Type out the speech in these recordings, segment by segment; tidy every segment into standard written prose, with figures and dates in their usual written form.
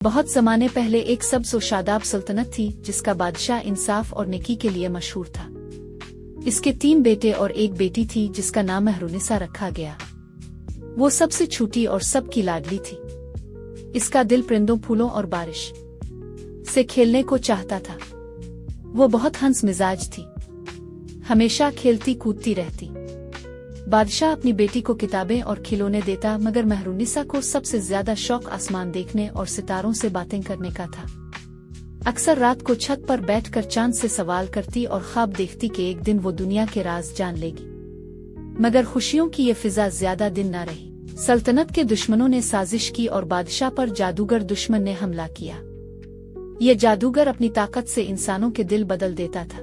बहुत ज़माने पहले एक सब्ज़ व शादाब सल्तनत थी जिसका बादशाह इंसाफ और नेकी के लिए मशहूर था। इसके 3 बेटे और एक बेटी थी जिसका नाम महरुनिसा रखा गया। वो सबसे छोटी और सबकी लाडली थी। इसका दिल परिंदों, फूलों और बारिश से खेलने को चाहता था। वो बहुत हंस मिजाज थी, हमेशा खेलती कूदती रहती। बादशाह अपनी बेटी को किताबें और खिलौने देता, मगर महरुनिसा को सबसे ज्यादा शौक आसमान देखने और सितारों से बातें करने का था। अक्सर रात को छत पर बैठकर चांद से सवाल करती और ख्वाब देखती कि एक दिन वो दुनिया के राज जान लेगी। मगर खुशियों की ये फिजा ज्यादा दिन न रही। सल्तनत के दुश्मनों ने साजिश की और बादशाह पर जादूगर दुश्मन ने हमला किया। ये जादूगर अपनी ताकत से इंसानों के दिल बदल देता था।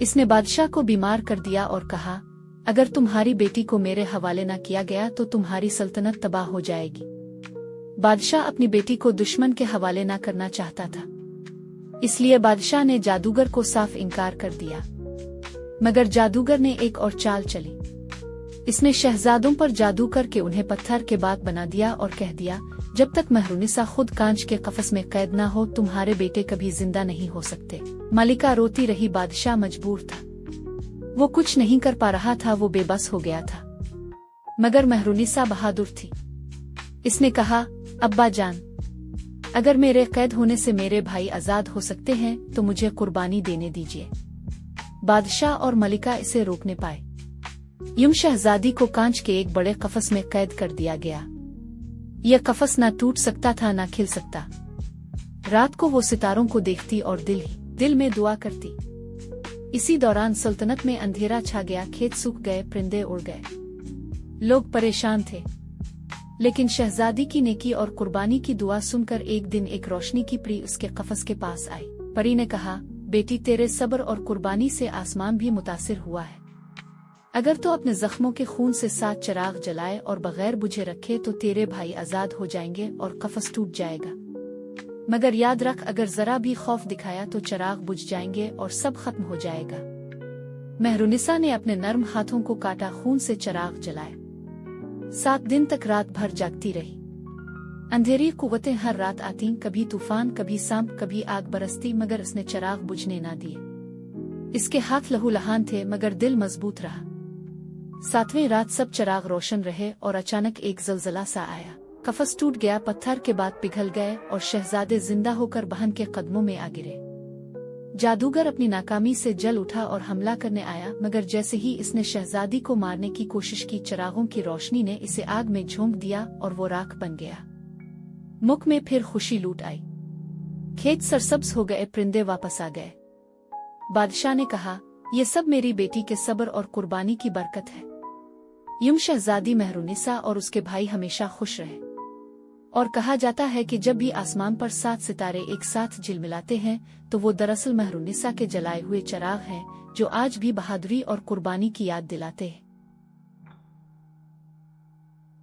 इसने बादशाह को बीमार कर दिया और कहा, अगर तुम्हारी बेटी को मेरे हवाले न किया गया तो तुम्हारी सल्तनत तबाह हो जाएगी। बादशाह अपनी बेटी को दुश्मन के हवाले न करना चाहता था, इसलिए बादशाह ने जादूगर को साफ इनकार कर दिया। मगर जादूगर ने एक और चाल चली। इसने शहजादों पर जादू करके उन्हें पत्थर के बात बना दिया और कह दिया, जब तक महरुनिसा खुद कांच के कफस में कैद न हो तुम्हारे बेटे कभी जिंदा नहीं हो सकते। मलिका रोती रही। बादशाह मजबूर था, वो कुछ नहीं कर पा रहा था, वो बेबस हो गया था। मगर महरुनिसा बहादुर थी। इसने कहा, अब्बा जान, अगर मेरे कैद होने से मेरे भाई आजाद हो सकते हैं तो मुझे कुर्बानी देने दीजिए। बादशाह और मलिका इसे रोक न पाए। यूं शहजादी को कांच के एक बड़े कफस में कैद कर दिया गया। यह कफस न टूट सकता था न खिल सकता। रात को वो सितारों को देखती और दिल में दुआ करती। इसी दौरान सल्तनत में अंधेरा छा गया। खेत सूख गए, परिंदे उड़ गए, लोग परेशान थे। लेकिन शहजादी की नेकी और कुर्बानी की दुआ सुनकर एक दिन एक रोशनी की परी उसके कफस के पास आई। परी ने कहा, बेटी, तेरे सब्र और कुर्बानी से आसमान भी मुतासिर हुआ है। अगर तो अपने जख्मों के खून से 7 चिराग जलाए और बगैर बुझे रखे तो तेरे भाई आजाद हो जाएंगे और कफस टूट जाएगा। मगर याद रख, अगर जरा भी खौफ दिखाया तो चिराग बुझ जाएंगे और सब खत्म हो जाएगा। महरुनिसा ने अपने नर्म हाथों को काटा, खून से चिराग जलाए। 7 दिन तक रात भर जागती रही। अंधेरी कुव्वतें हर रात आती, कभी तूफान, कभी सांप, कभी आग बरसती, मगर इसने चिराग बुझने ना दिए। इसके हाथ लहूलुहान थे मगर दिल मजबूत रहा। 7वें रात सब चिराग रोशन रहे और अचानक एक ज़लज़ला सा आया। कफस टूट गया, पत्थर के बाद पिघल गए और शहजादे जिंदा होकर बहन के कदमों में आ गिरे। जादूगर अपनी नाकामी से जल उठा और हमला करने आया, मगर जैसे ही इसने शहजादी को मारने की कोशिश की, चिरागों की रोशनी ने इसे आग में झोंक दिया और वो राख बन गया। मुख में फिर खुशी लूट आई। खेत सरसब्ज हो गए, परिंदे वापस आ गए। बादशाह ने कहा, ये सब मेरी बेटी के सब्र और कुर्बानी की बरकत है। यूं शहजादी महरुनिसा और उसके भाई हमेशा खुश रहे। और कहा जाता है कि जब भी आसमान पर 7 सितारे एक साथ झिलमिलाते हैं तो वो दरअसल महरुनिसा के जलाए हुए चिराग हैं, जो आज भी बहादुरी और कुर्बानी की याद दिलाते हैं।